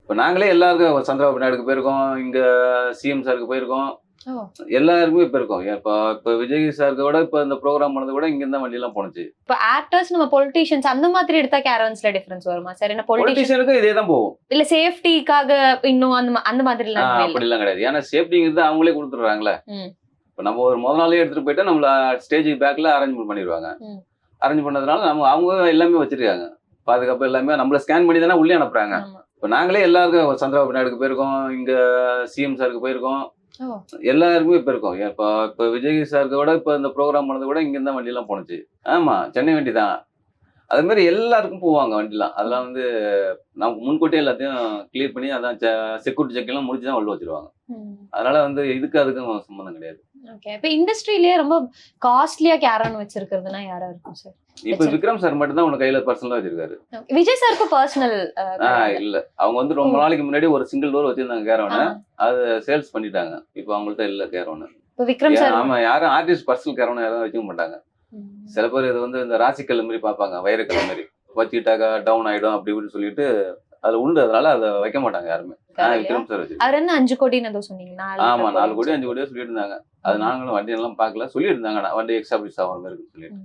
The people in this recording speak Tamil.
இப்ப நாங்களே எல்லாருக்கும் சந்திரபாபு நாயுடுக்கு போயிருக்கோம், இங்க சிஎம் சாருக்கு போயிருக்கோம். ஓ! எல்லாருக்குமே போயிருக்கோம். இப்ப விஜய் சாருக்கு கூட இப்ப இந்த ப்ரோகிராம் பண்ணது கூட இங்க இருந்தா வண்டிலாம் போனுச்சு. இப்ப ஆக்டர்ஸ் நம்ம பொலிட்டீஷியன்ஸ் அந்த மாதிரி எடுத்தா கேரவன்ஸ்ல டிஃபரன்ஸ் வருமா சார்? என்ன பொலிட்டீஷியன் பொலிட்டீஷியனுக்கும் இதே தான் போகும். இல்ல சேஃப்டிக்காக இன்னும் அந்த மாதிரிலாம் இல்ல. அப்படிலாம் கிடையாது. ஏன்னா சேஃப்டிங்கிறது அவங்களே குடுத்துடுறாங்கல்ல. ம். இப்ப நம்ம ஒரு முதல் நாளே எடுத்துட்டு போயிட்டா நம்மள ஸ்டேஜுக்கு பேக்ல அரேஞ்ச்மென்ட் பண்ணிருவாங்க. ம். அரேஞ்ச் பண்ணதுனால அவங்க எல்லாமே வச்சிருக்காங்க. பாதுகாப்பு எல்லாமே நம்மள ஸ்கேன் பண்ணி தானே உள்ளே அனுப்புறாங்க. ஆமா. இப்ப நாங்களே எல்லாருக்கும் சந்திரபாபு நாயுடுக்கு போயிருக்கோம், இங்க சிஎம் சாருக்கு போயிருக்கோம். ஓ! எல்லாருக்குமே போயிருக்கோம். இப்ப விஜய் சாருக்கு கூட இப்ப இந்த ப்ரோகிராம் பண்ணது கூட இங்க இருந்தா வண்டிலாம் போனுச்சு. ஆமா, சென்னை வண்டி தான். அது மாதிரி எல்லாருக்கும் போவாங்க வண்டிலாம். அதெல்லாம் வந்து நமக்கு முன்கூட்டியே எல்லாத்தையும் கிளியர் பண்ணி அதான் செக்யூரிட்டி செக் எல்லாம் முடிச்சு தான் உள்ள வச்சிருவாங்க. ம். அதனால வந்து அதுக்கும் சம்மந்தம் கிடையாது. ஓகே. இப்ப இண்டஸ்ட்ரியிலேயே ரொம்ப காஸ்ட்லியா கேரவன் வச்சிருக்கிறதுனா யாரா இருக்கும் சார்? இப்ப விக்ரம் சார் மட்டும் தான் உனக்கு கையில பர்சனலா வச்சிருக்காரு. விஜய் சாருக்கு பர்சனல் இல்ல. அவங்க வந்து ரொம்ப நாளைக்கு முன்னாடி ஒரு சிங்கிள் டோர் வச்சிருந்தாங்க கேரவன. அது சேல்ஸ் பண்ணிட்டாங்க. இப்ப அவங்கள்ட்ட இல்ல கேரவன். இப்ப விக்ரம் சார் ஆமா, யாரும் ஆர்டிஸ்ட் பர்சனல் கேரவன் யாரும் வைக்க மாட்டாங்க. சில பேர் இது வந்து இந்த ராசிக்கல் மாதிரி பார்ப்பாங்க, வைரக்கல் மாதிரி வச்சுக்கிட்டாக்கா டவுன் ஆயிடும் அப்படி இப்படின்னு சொல்லிட்டு அதுல உண்டு. அதனால அதை வைக்க மாட்டாங்க யாருமே. விக்ரம் சார் வச்சு அவர் என்ன 5 கோடின்னு ஏதோ சொன்னீங்க. ஆமா, 4 கோடி 5 கோடியோ சொல்லிட்டு இருந்தாங்க. அது நாங்களும் வண்டி எல்லாம் பார்க்கல, சொல்லிட்டு இருந்தாங்க வண்டி எக்ஸ்டாப்ளிஷ் ஆகிற மாதிரி இருக்குன்னு சொல்லிட்டு.